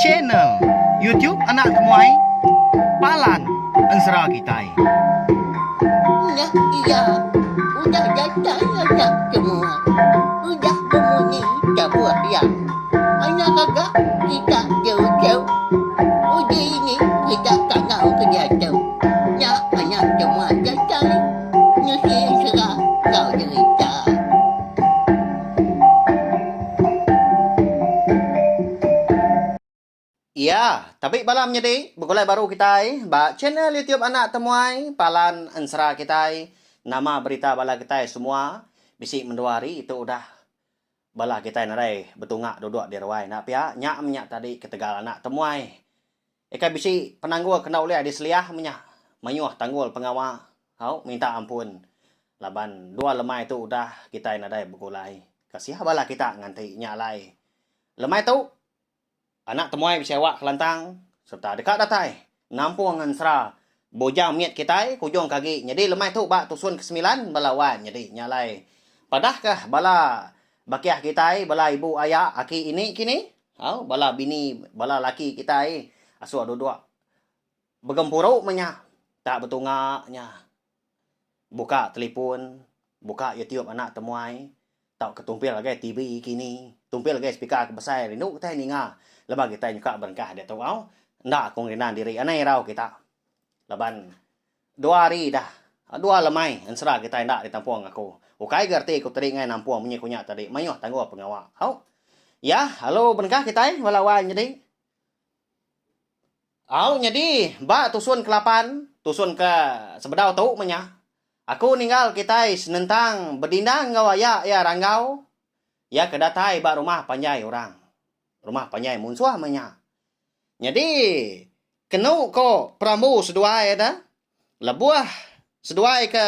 channel YouTube anak temuai Palan Ensera Kitai. Nah, iya, udah datang anak semua. Udah berbunyi sebuah yang anak agak kita jauh-jauh. Uji ini kita tak tahu kerja jauh. Nah, anak semua datang. Nusi serah kau cerita. Ya, tapi malamnya deh, bukulai baru kita channel YouTube anak temuai Palan Ensera Kitai. Nama berita bala kita semua bisi menduari itu udah bala kita narai betungak duduk di rawai nak pia nyak menyak tadi ketegal anak temuai. Eka bisi penanggul kena oleh di seliah menyak menyuah tanggul pengawa. Hau minta ampun. Laban dua lemai itu udah kita narai bukulai. Kasih bala kita nganti nyalai. Lemai tu anak temuai bersewak kelantang serta dekat datai nampung Ensera bojang miet kitai kujung kaki jadi lemai tu bak tusun ke-9 balawan jadi nyalai padahkah bala bakiah kitai bala ibu ayah aki ini kini bala bini bala laki kitai asu dua-dua begempuruk menya tak betungaknya buka telefon buka YouTube anak temuai tak ketumpil lagi TV kini tumpil lagi speaker besar rindu kita ninga lepas kita nyuka berkah dia tahu ndak kongrenan diri anai rau kita laban 2 hari dah 2 lemai Ensera kita ndak ditampung aku ukai gerti aku teringai nampung menyi kunya tadi mayuh tangguh pengawa ya halo berkah kita walawan jadi jadi ba tusun ke-8 tusun ke sebedau tu menya aku ninggal kita senentang berdindang ngawaya ya ranggau ya kedatai ba rumah panjai orang rumah panjai munsuah menya jadi kenu ko pramu seduai dah lebuah seduai ke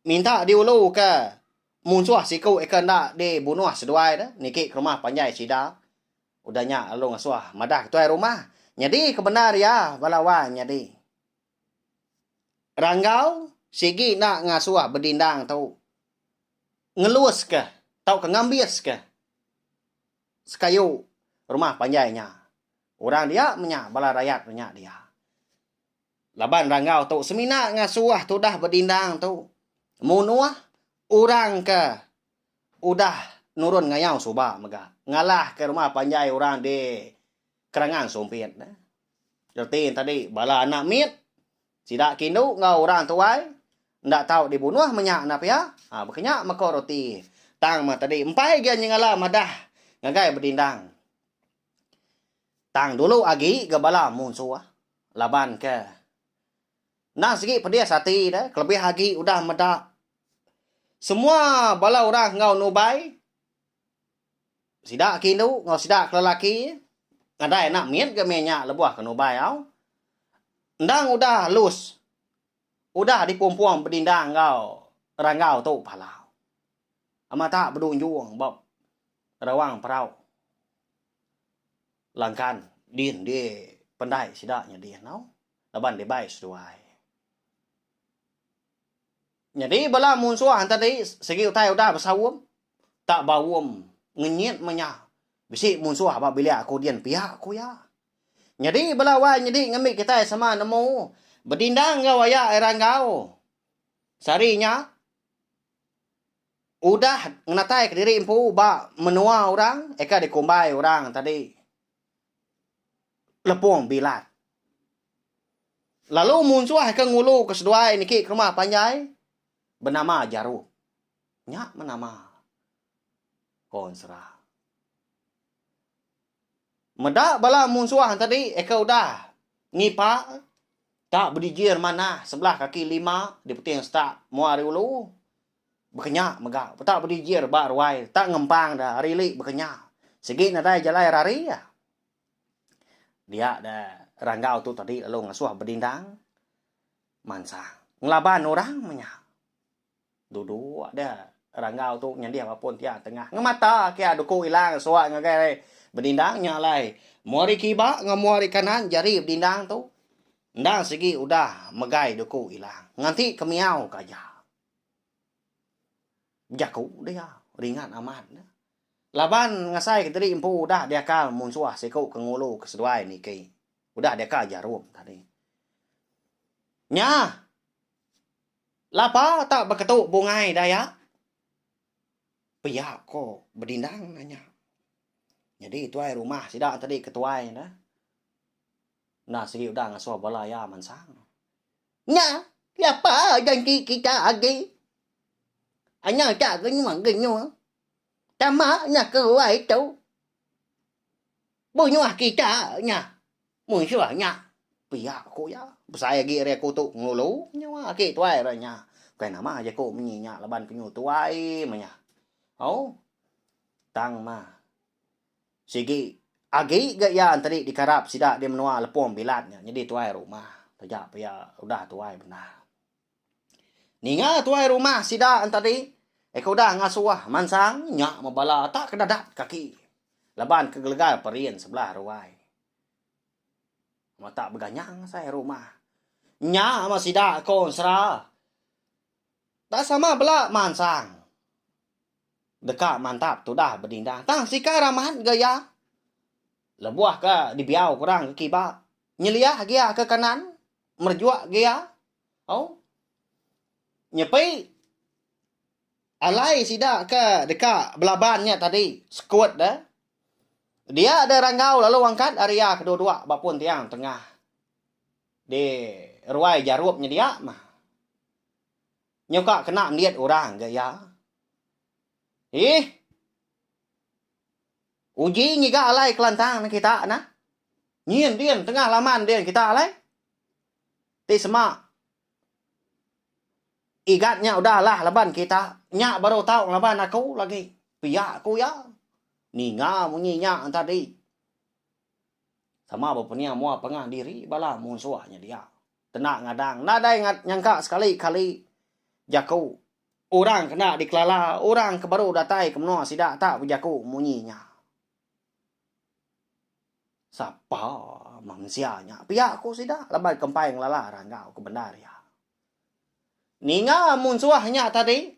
minta diulu ke munsuah siku ikan dak di bunuh seduai dah niki ke rumah panjai sida udahnya alung asuah madah tuai rumah jadi kebenar ya balawan jadi ranggau sigi nak ngasuah berdindang tau ngelus ke tau ke ngambis ke sekayu rumah panjainya orang dia menyak bala rakyat menyak dia laban ranggau tu semina ngasuah tu dah berdindang tu munuah orang ke udah nurun ngayau subak mega ngalah ke rumah panjai orang di kerangan sumpit Jertin tadi bala anak mit sidak kindu ngau orang tuai ndak tahu dibunuh menyak nap ya berkenyak mako roti tang mah tadi empai gian ngala madah ngagai berdindang tang dulu agi gabala munsuah laban ke nah segi pedia sati dah kelebih agi udah medak semua bala orang ngau nubai sidak kindu ngau sidak lelaki ngadai nak miet ke menya lebuah ke nubai ndang udah lus udah dipumpuang berdindang ngau rangau tu palau amata berdunjung bob rawang perau langkan din di pendai sidaknya dia laban di bai seduai jadi bala munsuah tadi segi utai udah bersawum tak bawum ngenyit menya bisi munsuah ba bila aku dian pihak aku ya jadi bala wan jadi ngambil kita sama nemu berdindang ngau aya erangau sarinya udah ngenatai ke diri empu ba menua orang eka dikumbai orang tadi lepung bilat lalu munsuah ke ngulu ke seduai niki ke rumah panjai bernama Jaru nyak menama Ensera medak bala munsuah tadi eka udah ngipa tak berdijir mana sebelah kaki 5 di puting stak muari ulu berkenyak megak tak berdijir ba ruai tak ngempang dah rilik berkenyak segi nadai jalai rari ya dia dah ranggau tu tadi lalu ngasuh berdindang mansang ngelaban orang menya duduk ada ranggau tu nyandi apapun tiap tengah ngemata kia duku hilang suak ngagai berdindang nyalai muari kiba ngamuari kanan jari berdindang tu ndang segi udah megai duku hilang nganti kemiau kaja jaku dia ringan aman Laban ngasai tadi empu udah dia ka mun suah seko ke ngulu ke seduai ni ke. Udah dia ka jarum tadi. Nya. Lapa tak berketuk bungai daya. Pihak ko berdindang nanya. Jadi tuai rumah sidak tadi ketuai dah. Nah segi udah ngasuh balaya mansang. Nya, siapa janji kita lagi? Hanya tak genyo. Tamanya keluar itu. Bunuh kita nya. Musuhnya. Pihak ko ya. Besaya gi re ko tu ngulu. Nyawa ke tuai ra nya. Kai nama aja ko menyinya laban penyu tuai manya. Oh. Tang ma. Sigi agi gaya tadi dikarap sidak dia menua lepom bilatnya. Jadi tuai rumah. Tajak pia udah tuai benar. Ninga tuai rumah sidak tadi. Eko dah ngasuah mansang nyak mabala tak kedadat kaki. Laban kegelegar perien sebelah ruai. Mata beganyang saya rumah. Nyak masih dak konsra. Tak sama belak mansang. Dekat mantap tu dah berdindang. Tang sika ramahan gaya. Lebuah ke dibiau kurang ke kibak. Nyeliah gaya ke kanan. Merjuak gaya. Oh. Nyepi. Alai sidak ke dekat belabannya tadi. Sekuat dah. Dia ada ranggau lalu angkat area kedua-dua. Bapun tiang tengah. Di ruai jarupnya dia mah. Nyoka kena melihat orang gaya. Uji nyiga alai kelantang kita na. Nyin dia tengah laman dia kita alai. Ti semak. Igatnya udahlah laban kita. Nyak baru tahu laban aku lagi. Pihak aku ya. Ninga munyi nyak tadi. Sama bapaknya mua pengah diri. Bala musuhnya dia. Tenak ngadang. Nadai nyangka sekali-kali. Jaku. Orang kena dikelala. Orang kebaru datai ke menua sidak tak berjaku munyinya. Siapa manusianya? Pihak aku sidak. Laban kempai ngelala ranggau ke benar ya. Ninga munsuahnya tadi.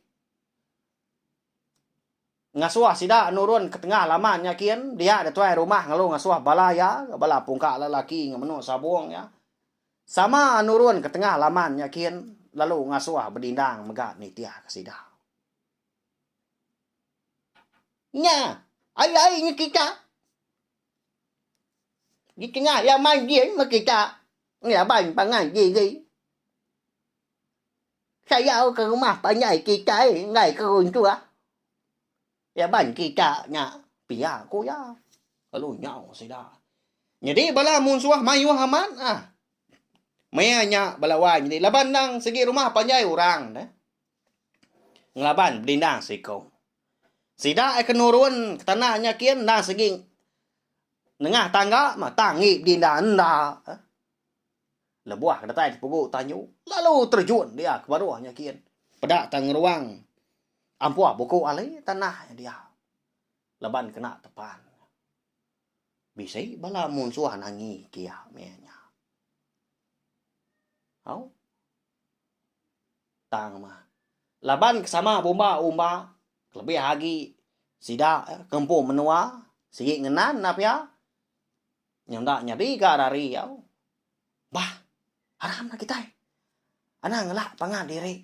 Ngasuah sidak nurun ke tengah lamannya kian. Dia ada tuai rumah ngalu ngasuah balaya. Bala pungka lelaki ngemenu sabuang ya. Sama nurun ke tengah lamannya kian. Lalu ngasuah berdindang megat nitia ke sidak. Nya, ayahnya kita. Di tengah laman dia sama kita. Laban pangan gigi. Saya ke rumah panjai kita ngai ke runtua. Laban kita nya. Pihak aku ya. Lalu nyaw sidak. Jadi bala munsuah mayu haman ah. Mayanya balawan jadi laban nang segi rumah panjai orang dah. Ngelaban berdindang siko. Sidak akan nurun ke tanahnya kian nang segi nengah tangga mah tangi berdindang dah. Lebuah kedatai pukul tanyu. Lalu terjun dia ke bawahnya kian. Pedak tang ruang. Ampuah buku alai tanah dia. Leban kena tepan. Bisa bala munsuah nangi kia menya. Au. Tang mah. Laban kesama bomba-bomba. Lebih lagi. Sidak kempu menua. Sigi ngenan apa ya. Nyanda nyari garari ya. Bah. Haram na kita. Anang ngelak pangan diri.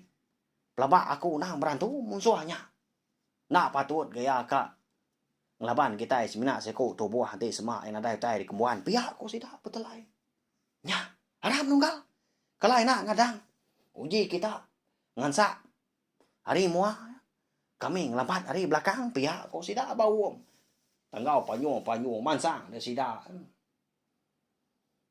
Pelabak aku nang berantu musuhnya. Nak patut gaya kak. Ngelaban kita semina seko tubuh hati semak yang ada di kembuhan. Pihak aku sidak betul lain. Nya. Haram nunggal. Kalau enak ngadang. Uji kita. Ngansak. Hari mua. Kami ngelampat hari belakang. Pihak aku sidak bawang. Tanggau panyu mansang dia sidak.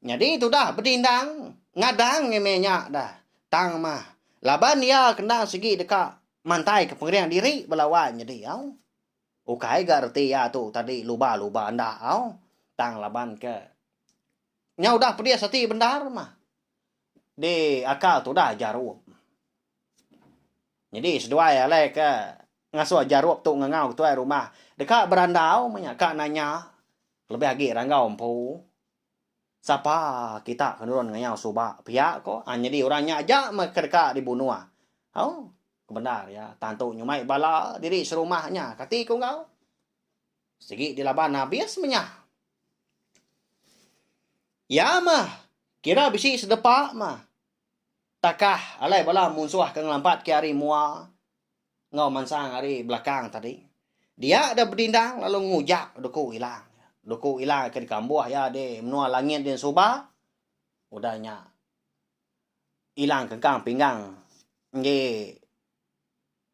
Jadi itu dah berdindang. Ngadang ngemenya dah. Tang mah. Laban dia kena segi dekat mantai ke pengerian diri belawan jadi au. Ukai garti ya tu tadi luba-luba anda au. Tang laban ke. Nya udah pedia sati bendar mah. Di akal tu dah jarum. Jadi sedua ya le ke ngasuh jarum tu ngangau tu rumah. Dekat berandau menyakak nanya. Lebih lagi ranggau empu. Siapa kita kenurun ngayau subak pihak ko hanya di orangnya aja mereka dibunuh. Oh, benar ya. Tantu nyumai bala diri serumahnya. Kati ko ngau. Sigi di laban habis menyah. Ya mah, kira bisi sedepak mah. Takah alai bala munsuah kang lampat ke hari mua. Ngau mansang hari belakang tadi. Dia ada berdindang lalu ngujak doku hilang. Doku hilang ke di kambuh ya de menua langit dan soba. Udahnya hilang kengkang pinggang. Nge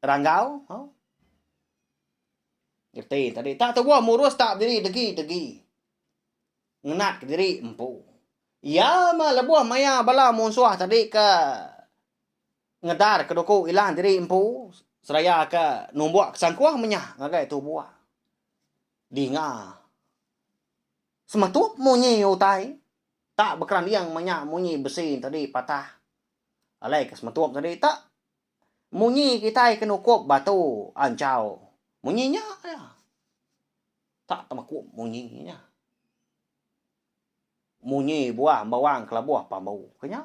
ranggau. Oh. Ngerti tadi. Tak tahu murus tak berdiri degi. Ngenat ke diri empu. Ya mah lebuah maya bala munsuah tadi ke ngedar ke doku hilang diri empu. Seraya ke numbuak kesangkuah menyah ngagai tu buah. Dinga. Sematup munyi utai. Tak bekeran yang menyak munyi besi tadi patah. Alai ke sematup tadi tak. Munyi kita kenukup batu ancau. Munyinya ya. Tak temakup munyinya. Munyi buah bawang kelabuah pambau. Kenya.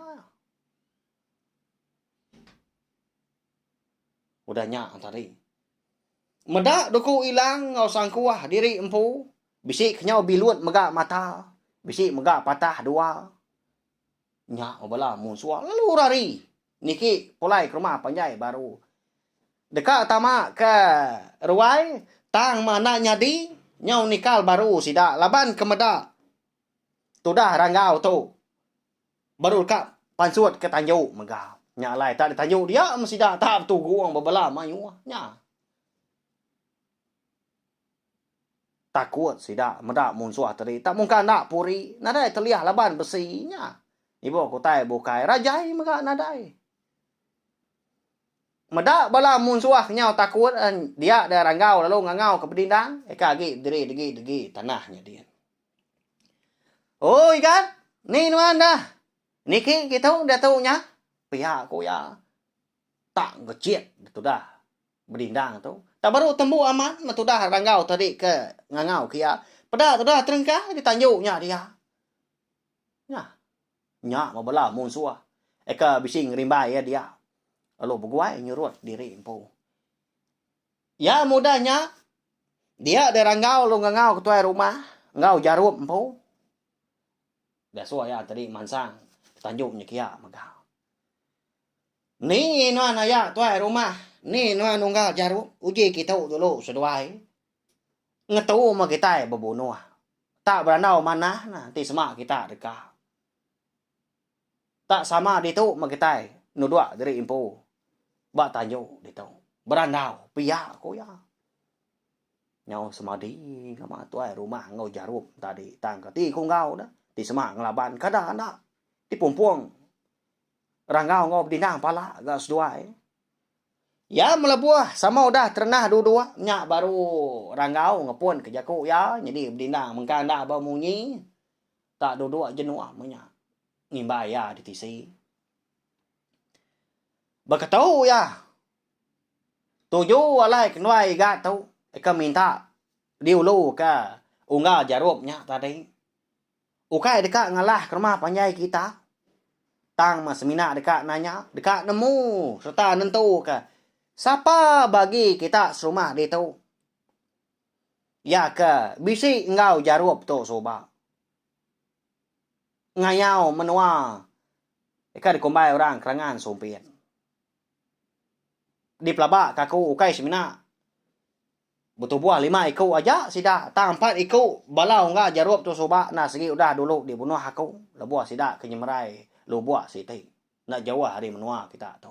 Udahnya tadi. Medak doku hilang ngau sangkuah diri empu. Bisik kenyau bilut megak mata. Bisik megak patah dua. Nyak bala musuh lalu lari. Niki pulai ke rumah panjai baru. Dekat tamak ke ruai. Tang mana nyadi. Nyau nikal baru sidak. Laban ke medak. Tudah ranggau tu. Baru dekat pansuat ke tanjuk megak. Nyak lai tak ditanjuk dia mesti dah tak tu guang bebelah mayu. Nyak. Takut sidak medak munsuah tadi. Tak mungkin nak puri. Nadai terliah laban besinya. Ibu aku tai bukai. Rajai megak nadai. Medak bala munsuah nyau takut. Dia ada ranggau lalu ngangau ke pedindang. Eka lagi degi tanahnya dia. Oh ikan. Ni nuan dah. Niki kita dah tahu nya. Pihak aku ya. Tak ngecit. Itu dah. Berdindang tu. Tak baru tembu aman. Itu dah ranggau tadi ke ngangau kia. Pada tu dah terengkah. Ditanjuknya dia. Ya. Nyak mabelah munsuah. Eka bising rimbai ya dia. Lalu berguai nyurut diri empu. Ya mudahnya. Dia ada ranggau lu ngangau ketua rumah. Ngau jarum empu. Biasa ya tadi mansang. Tanjuknya kia megau. Ni nuan ayak tuai rumah. Ni nuan nunggal jarum. Uji kita dulu seduai. Ngetu ma kita berbunuh. Tak beranau mana nanti semak kita dekat. Tak sama ditu ma kita nudua dari impu. Bak tanjuk ditu. Beranau pihak aku ya. Nyau semadi kama tuai rumah ngau jarum tadi tangka ti ku ngau dah. Ti semak ngelaban kada anak. Ti pumpuang ranggau ngau berdindang pala gas dua. Ya melebuah sama udah ternah dua-dua. Nyak baru ranggau ngepun ke jaku ya. Jadi berdindang mengkanda bau munyi. Tak dua-dua jenuah menyak. Ngimbai ya di tisi. Berketau ya. Tuju alai kenuai gat tu. Eka minta diulu ke unggal jarumnya tadi. Ukai dekat ngalah ke rumah panjai kita. Tang mas semina dekat nanya, dekat nemu serta nentu ke siapa bagi kita serumah dia tu. Ya ke bisi engkau jarup tu soba. Ngayau menua. Eka dikombai orang kerangan sumpin. Di pelabak kaku ukai semina. Butuh buah 5 ikut aja sida. Tang 4 ikut balau enggak jarup tu soba. Nah segi udah dulu dibunuh aku. Lebuah sida kenyemerai. Lu buat siti. Nak jauh hari menua kita tu.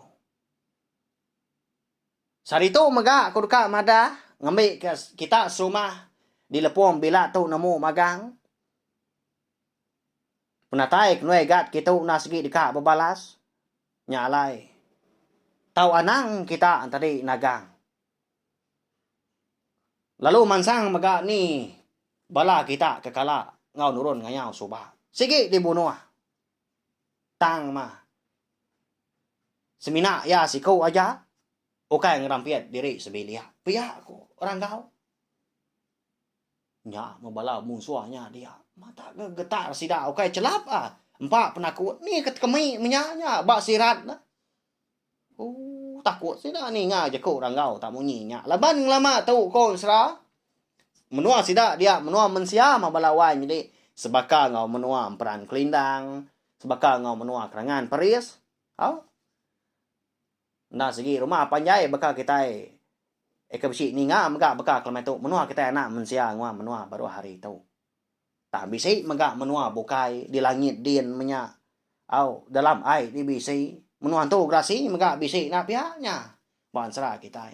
Sari tu megak aku dekat madah. Ngambil kita serumah. Di lepung bila tu nemu magang. Penatai kenuai gat kita nak segi dekat berbalas. Nyalai. Tahu anang kita tadi nagang. Lalu mansang megak ni. Bala kita kekala. Ngau nurun ngayau subah. Segi dibunuh. Tang mah. Semina ya si kau aja. Okai ngerampiat diri sebelia. Pihak aku orang kau. Nya membala musuhnya dia. Mata getar sida okai celap ah. Empat penakut ni kemi menyanya bak sirat nah. Takut sida ni ngaje ko orang kau tak munyinya. Laban lama tu kau sera. menua sida dia menua mensia ma balawai jadi sebaka ngau menua peran kelindang, sebaka ngau menua kerangan paris. Au. Nah segi rumah panjai baka kita besi ninga maga baka kelmetu menua kita anak mensia ngwa menua baru hari itu. Tak bisi maga menua bukai di langit din menya. Au dalam ai di bisi menua tu grasi maga bisi na pihaknya. Ban sera kita.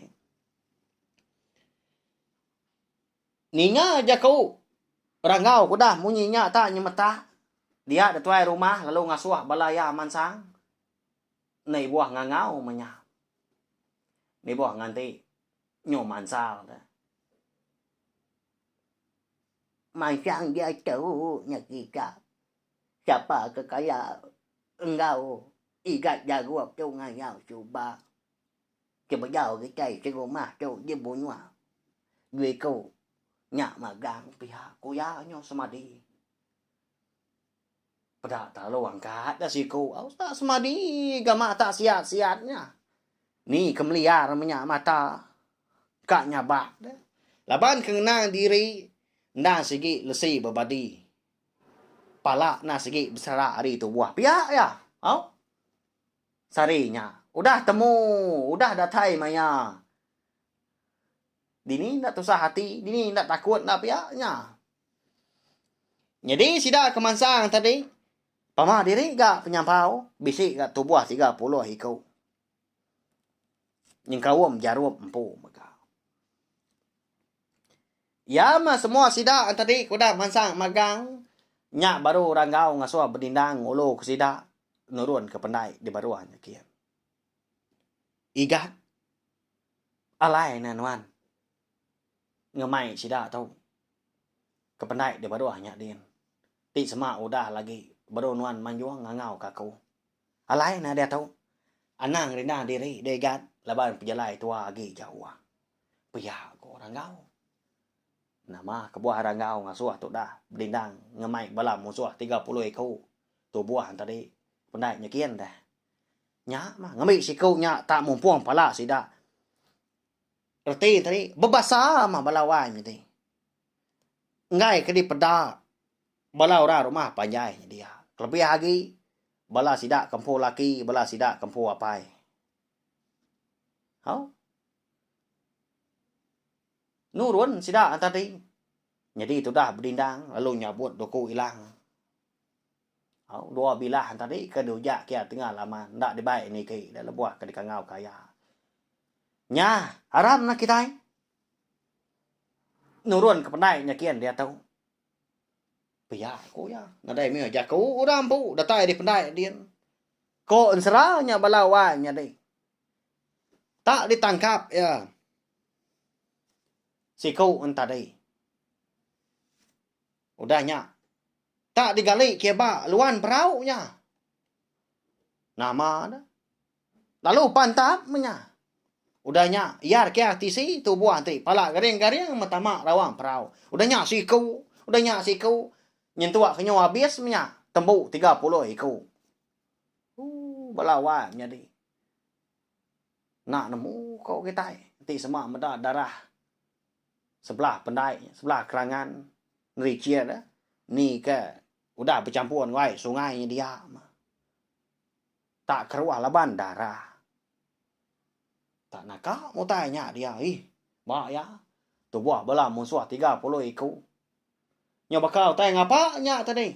Ninga aja kau. Rangau kudah munyinya tak nyemeta. Dia da tuai rumah lalu ngasuh balaya mansang. Nei buah ngangau menya. Nei buah nganti nyo mansal dah. Mansang dia tahu kita. Siapa kekaya engkau. Ikat jaguap tu ngayau cuba. Coba jauh kita di rumah tu dia bunuh. Gue kau. Nyak magang pihak kuyanya semadi. Pada tak lo angkat dah siku. Aus tak semadi. Gama tak siat-siatnya. Ni kemeliar menyak mata. Kak nyabak dah. Laban kenang diri. Nang segi lesi berbadi. Palak nang segi bersara hari tu buah. Pihak ya. Au. Sarinya. Udah temu. Udah datai maya. Dini tak tusah hati, dini tak takut nak pihaknya. Jadi sida kemansang tadi, pama diri gak penyampau, bisik gak tubuh 30 ikau. Yang kawam jarum empu maka. Ya mah semua sida tadi kuda mansang magang, nyak baru ranggau ngasuh berdindang ulu ke sida nurun ke pendai di baruan kian. Igat alai nanuan. Ngemai sida tau. Kepenai dia baru hanya din. Ti sema udah lagi baru nuan manjuang ngangau kaku. Alai na dia tau. Anang rina diri degat laban pejalai tua lagi jauh. Pia ko rangau. Nama kebuah rangau ngasuh tu dah berdindang ngemai balam musuh 30 ekor. Tu buah tadi penai nyakian dah. Nya mah ngambil siku nya tak mumpuang pala sida. Erti tadi bebasa mah balawai tadi. Ngai ke di peda balau ra rumah panjai dia. Lebih lagi bala sida kampu laki, bala sida kampu apai. Hau? Nurun sida tadi. Jadi itu dah berdindang lalu nyabut doku hilang. Hau, dua bilah tadi ke dujak kia tengah lama ndak dibaik ni ke dah lebuah ke di kangau kaya. Nya, haram nak kita. Nurun ke pendai nyakian dia tahu. Pia ko ya. Nadai mi aja ko uram pu datai di pendai dia. Ko ensranya balawanya deh. Tak ditangkap ya. Si ko entah deh. Udahnya. Tak digali keba luan peraunya. Nama dah. Lalu pantap menya. Udahnya, iar kia tisi tu buah nanti. Pala garing-garing matamak rawang perau. Udahnya siku. Udahnya siku. Nyentuak kenyo habis menya. Tembuk 30 iku. Balawan jadi. Nak nemu kau kita. Nanti semak meda darah. Sebelah pendai. Sebelah kerangan. Neri cia dah. Ni ke. Udah bercampur dengan sungai dia. Tak keruah laban darah. Tak nak kak mau tanya dia. Mak ya. Tu buah bela musuh 30 ikut. Nyo bakal tanya apa nya tadi?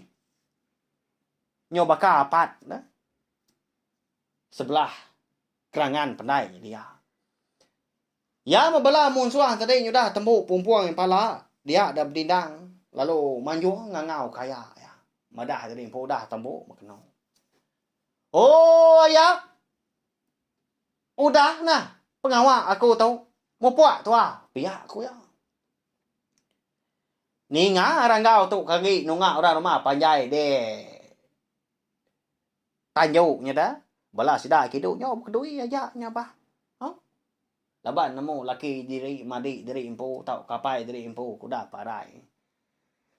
Nyo bakal apat. Sebelah kerangan pendai dia. Ya membela musuh tadi nyo dah tembuk pumpuang yang pala. Dia dah berdindang. Lalu manju ngangau kaya. Ya. Madah tadi pun dah tembuk. Makenau. Oh ya. Udah nah. Pengawal aku tahu. Mau puak tu ah. Biar aku ya. Ni ngah ranggau tu kaki nunga orang rumah panjai de. Tanjuknya dah. Bala sida kiduknya kedui aja nya bah. Ha? Laban nemu laki diri madi diri impu tau kapai diri impu kuda parai.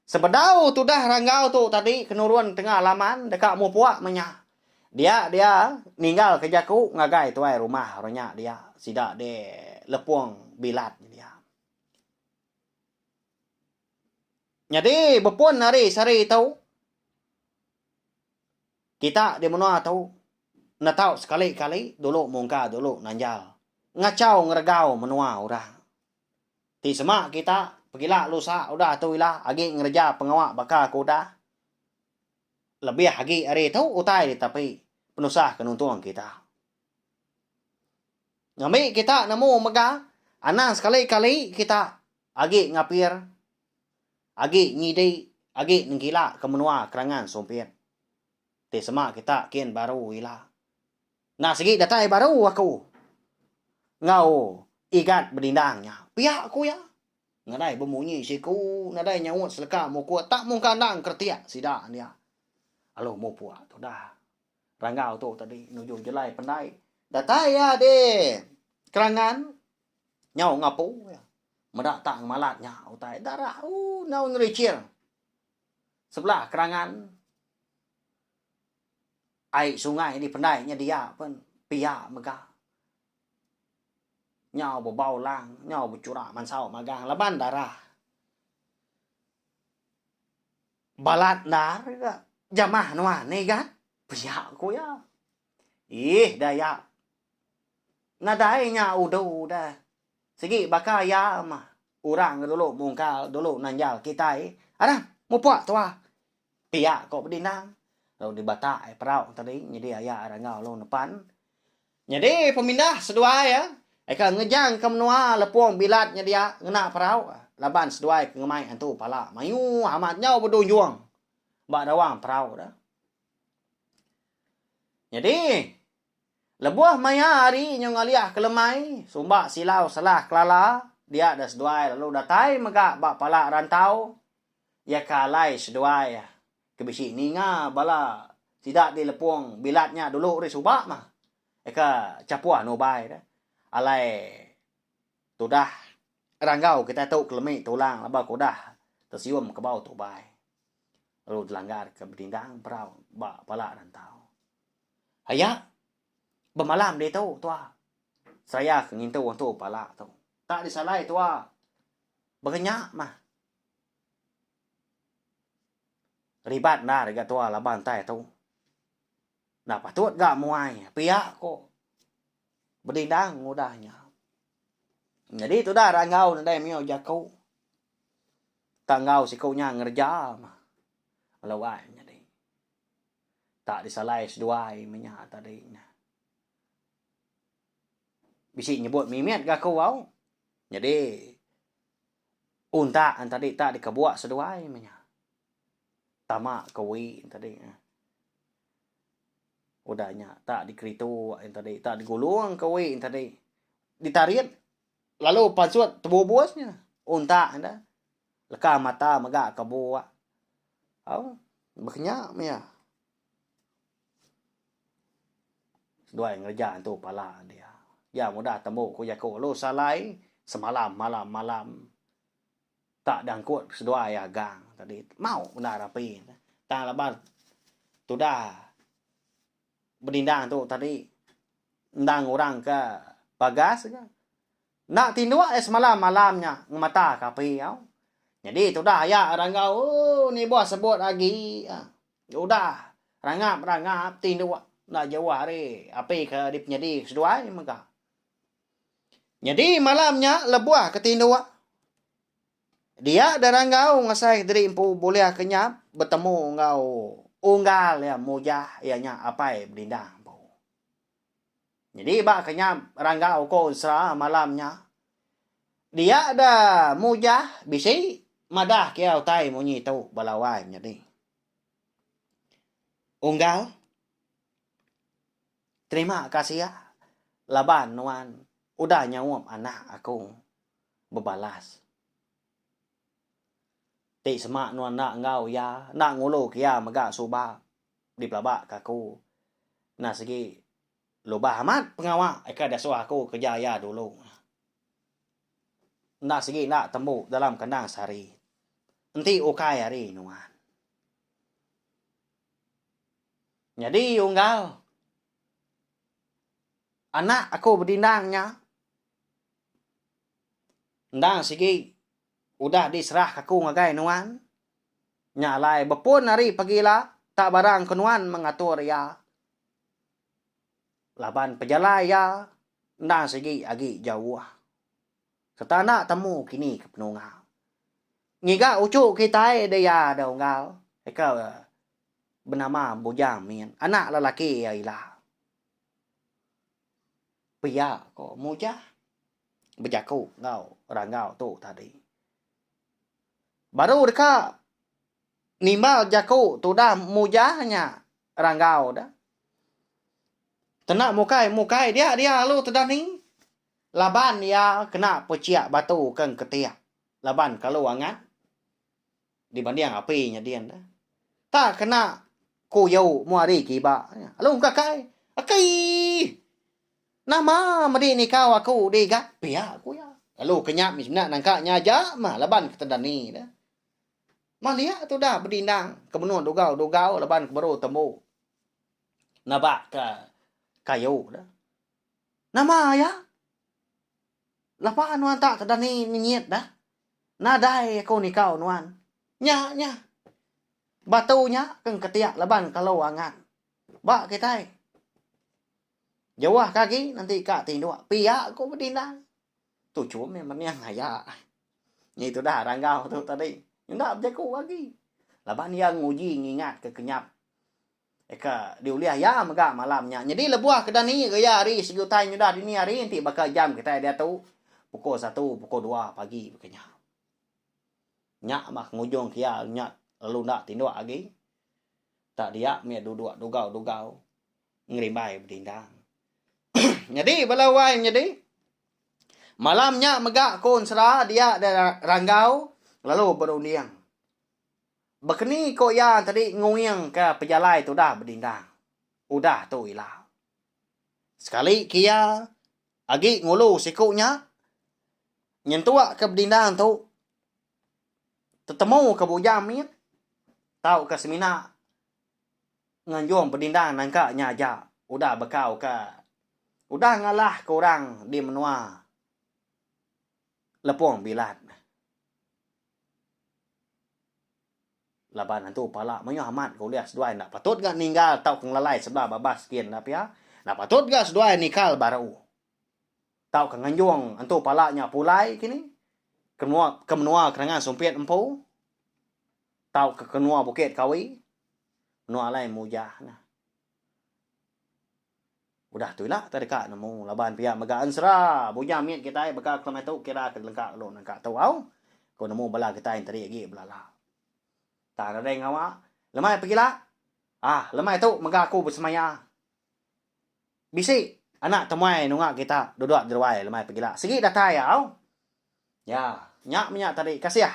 Sebedau tu dah ranggau tu tadi kenuruan tengah laman dekat mau puak menya. Dia ninggal ke jaku ngagai tuai rumah ronya dia sida de lepuang bilat dia. Jadi bepun hari sari tahu. Kita di mana tahu. Na tahu sekali-kali dulu mungka dulu nanjal. Ngacau ngergau menua orang. Ti semak kita pergilah lusa udah tu ilah agi ngerja pengawak baka kuda. Lebih agi hari tahu utai tapi penusah kenuntuan kita. Ngami kita nemu mega anang sekali-kali kita agi ngapir. Agi ngidei agi nengkila kemenua kerangan sompir. Ti semak kita kian baru ilah. Nah segi datai baru aku. Ngau ikat berdindangnya. Pihak aku ya. Ngadai bemunyi siku. Nadai nyawut seleka mau kuat. Tak mau kandang kertiak sidak dia. Alo mau puak tu dah. Ranggau tu tadi. Nuju jelai pandai. Datai ya de. Kerangan. Nyau ngapu ya. Medak tak malatnya. Utai darah. Nau ngericir. Sebelah kerangan. Air sungai ni pandainya dia pun pihak megah. Nyau berbau lang, nyau bercurak mansau magang laban darah. Balat dar ke jamah nuan ni kan? Pihak ku ya. Daya. Nadainya udah dah. Segi bakaya mah. Orang dulu mungkal dulu nanjal kita ada mau puak tu ah. Pihak kau berdinang. Lalu dibatak perau tadi jadi ayah rangau lo depan. Jadi pemindah sedua ya. Eka ngejang ke menua lepuang bilatnya dia ngena perau. Laban sedua ke ngemai antu pala. Mayu amat nyau berdunjuang. Bak dawang perau dah. Jadi lebuah maya hari nyong aliah ke lemai. Sumbak silau salah kelala. Dia ada sedua lalu datai megak bak pala rantau. Ya kalai sedua ya. Kebisi ni nga bala tidak di lepuang bilatnya dulu ri subak mah. Eka capua no bai dah. Alai tu dah ranggau kita tahu kelemi tulang laba ko dah tersium ke bawah tu bai. Lalu dilanggar ke berdindang perau bak pala rantau. Haya bermalam dia tu tua. Saya ngin tu untuk pala tu. Tak disalai tua. Berkenyak mah. Ribat na dekat tua lah bantai tu. Nah patut gak muai. Pihak kok. Berdindang mudahnya. Jadi tu dah ranggau nadai miau jakau. Tanggau si kaunya ngerja mah. Lawai jadi. Tak disalai seduai menyak tadi. Bisi nyebut mimiat gak kau au. Jadi unta tadi tak dikebuat seduai menyak. Tamak kawi tadi. Udahnya tak dikeritu tadi, tak digulung kawi tadi. Ditarik lalu pansut tebu buasnya. Unta anda. Leka mata megak kebuat. Oh, berkenyak ya. Dua yang ngerjaan tu pala dia. Ya mudah temu ku yaku lu salai semalam malam. Tak dangkut sedua ya gang tadi mau benar rapi tang laban tu dah berdindang tu tadi ndang orang ke bagas ke nak tindua semalamnya mata kapi au jadi tu dah ya ranggau ni bos sebut lagi udah rangap tindua nak jauh hari api ke dip jadi sedua maka jadi malamnya lebuah ke tindua. Dia darang ngau ngasai dari impu boleh kenyap bertemu ngau unggal ya mujah ianya apa berindang po. Jadi bak kenyap ranggau ko usra malamnya. Dia ada mujah bisi madah kiau tai munyi tu balawai jadi. Unggal. Terima kasih ya. Laban nuan udah nyawam anak aku berbalas. Ti semak nuan nak ngau ya, nak ngulu kia megak subak di pelabak kaku. Nah segi lubah amat pengawak, eka dah suah aku kerja ya dulu. Nah segi nak temu dalam kandang sehari. Nanti ukai hari nuan. Jadi unggal. Anak aku berdindangnya. Ndang segi udah diserah kaku ngagai nuan. Nyalai bepun hari pagila tak barang kenuan mengatur ya. Laban pejalai ya na segi agi jauh. Setana temu kini ke penunggal. Ngiga ucu kita dia ada unggal. Eka bernama Bujang Mian. Anak lelaki ialah. Pia kok muja. Berjaku ngau orang ngau tu tadi. Baru dekat nimbal jaku tu dah mujahnya orang ngau dah. Tenak mukai dia lu tedani. Laban ya kena peciak batu kan ketiak. Laban kalau angat dibanding apinya dia dah. Tak kena kuyau muari kiba. Lu kakai. Akai. Nama madi ni kau aku diga pia aku ya. Lalu kenyap misna nangkanya aja mah laban ketedani dah. Malia tu dah berdindang kemenun dugau laban baru temu. Nabak ke kayu dah. Nama ya. Lapa nuan tak tedani nyiet dah. Nadai aku ni kau nuan. Nya. Batunya keng ketiak laban kalau angan. Bak kita. Jawah kaki nanti kak tinduk. Pia aku berdindang. Tu cuma memang yang haya. Itu dah ranggau tu tadi. Ndak berjaku lagi. Laban yang nguji ngingat ke kenyap. Eka diuliah ya megak malamnya. Jadi lebuah kedani gaya hari sejutai nyudah dini hari nanti bakal jam kita dia tu pukul 1, pukul 2 pagi bekenya. Nyak mah ngujung kia nyak lalu nak tinduk lagi. Tak dia mia duduk dugau ngerimbai berdindang. Jadi balawai jadi malamnya megak kon serah dia ada ranggau lalu berundiang. Bekeni kok ya tadi nguyang ke pejalai tu dah berdindang. Udah tu ilah. Sekali kia agi ngulu sikunya nyentuak ke berdindang tu. Tetemu ke bujamit. Tahu ke semina nganjung berdindang nangkanya aja. Udah bekau ke. Udah ngalah ke orang di menua. Lepung bilat. Laban tu pala menyo amat kau lihat seduai nak patut gak ninggal tau keng lalai sebelah babas sekian tapi ya. Nak patut gak seduai nikal baru. Tau keng nganjung antu palanya pulai kini. Kemenua kerangan sumpit empu. Tau ke kenua bukit kawi. Menua lain mujah nah. Udah tu lah terdekat nemu laban pihak megaan serah. Bujang miet kita bakal kelamai tu kira ke lengkak lu nangkak tu au. Kau nemu bala kita yang tadi lagi belala. Tak ada yang awak. Lemai pergi lah. Lemai tu mengaku bersemaya. Bisik. Anak temuai nungak kita. Duduk di ruai. Lemai pergi lah. Segi datai ya. Ya. Nyak minyak tadi. Kasih ya.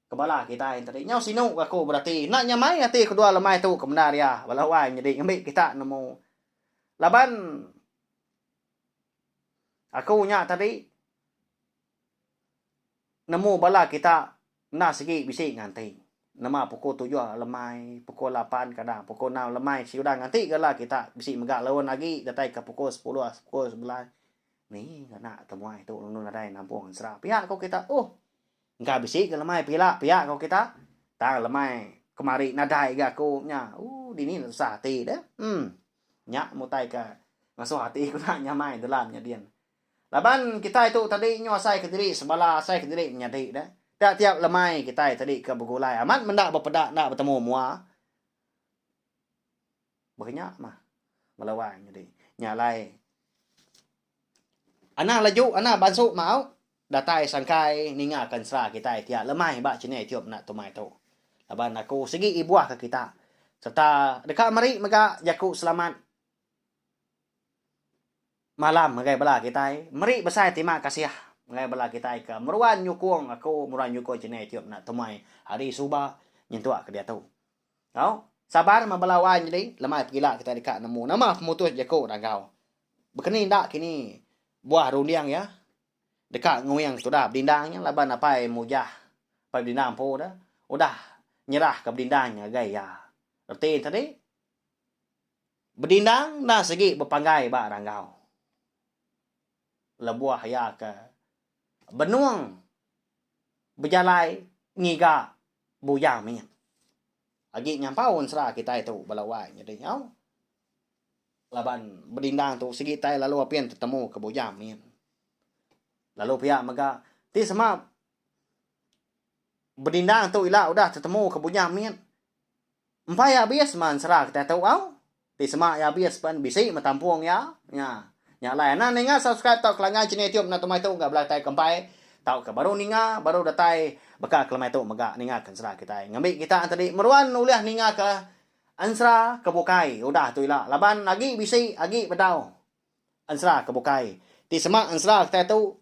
Kepala kita yang tadi. Nyau sinuk aku berarti. Nak nyamai hati kedua lemai tu. Kebenar ya. Balawai. Jadi ngambil kita nemu. Laban. Aku nyak tadi. Nemu bala kita. Nak segi bisik nganti. Nama pukul 7 lemai, pukul 8 kadang, pukul 6 lemai. Si udah nanti gelah kita bisi megak lawan lagi datai ke pukul 10, pukul 11. Ni nak temuai tu nun ada nampung serah. Pihak kau kita, enggak bisi ke lemai pihak kau kita. Tak lemai kemari nadai gak aku nya. Dini susah hati dah. Nyak mutai ke ngasuh hati ku nak nyamai dalamnya dia. Laban kita itu tadi nyuasai ke diri sebala saya ke diri nyadi dah. Tiap lemai kita tadi ke begulai. Amat mendak berpedak nak bertemu mua. Banyak mah. Melawan jadi. Nyalai. Anak laju, anak bansuk mau. Datai sangkai ningakan serah kita tiap lemai bak cini tiup nak tumai tu. Laban aku segi ibuah ke kita. Serta dekat mari mega jaku selamat. Malam megai bala kita. Mari besar terima kasih. Ngai bala kita ke meruan nyukung aku meruan nyukung cina tiup nak temai hari suba nyentuak ke dia tu. Kau sabar membalawan jadi lemai pergilah kita dekat nemu nama pemutus jago ragau. Bekeni ndak kini buah rundiang ya. Dekat nguyang sudah berdindangnya laban apa mujah. Pai berdindang po dah. Udah nyerah ke berdindangnya gaya. Erti tadi berdindang dah segi berpanggai ba ragau. Lebuah ya ke benuang berjalai ngiga bujang mian. Agi nyampau sera kita itu balawai jadi au. Laban berdindang tu segi tai lalu apian ketemu ke bojam ni. Lalu pihak maga ti sama berdindang tu ila udah ketemu ke bojam ni. Empai habis man sera kita tahu au. Ti sama ya habis pan bisi matampung ya. Nya lain na ninga subscribe tau kelangan channel YouTube na tumai tu enggak belai kampai. Tau ke baru ninga baru datai baka kelamai tu maga ninga kan sera kita. Ngambil kita tadi meruan uliah ninga ke ansra ke bukai. Udah tu ila. Laban lagi bisi agi bedau. Ansra ke bukai. Ti sama ansra kita tu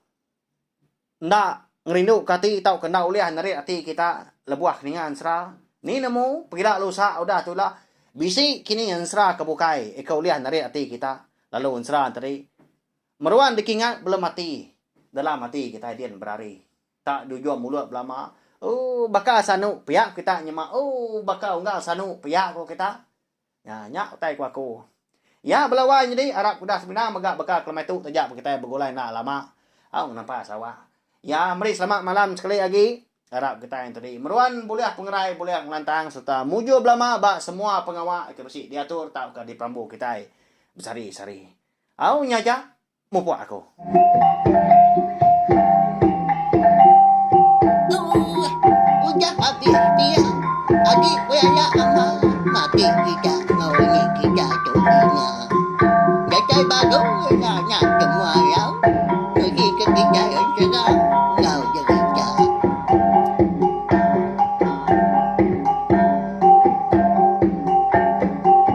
ndak ngerindu kati tau kena uliah narik ati kita lebuah ninga ansra. Ni nemu pira lusa udah tu ila. Bisi kini ansra ke bukai. Ika uliah narik ati kita. Lalu unsra tadi meruan dikingat belum mati dalam hati kita dian berari tak dujua mulut belama oh bakal sanu pihak kita nyema oh bakal enggak sanu pihak ko kita ya nyak tai ku aku ya belawan jadi Arab kuda sebenarnya megak bakal kelemai tu tajak kita bergulai nak lama au nampak sawah ya mari selamat malam sekali lagi Arab kita yang tadi meruan boleh pengerai boleh ngelantang serta mujo belama bak semua pengawal itu bersih diatur tak ke di prambu kita besari-sari. Au nyaja mupuak aku. Udah habis dia. Adik buaya ama mati tidak ngawini tidak tulinya. Gajah baru nanya semua ya.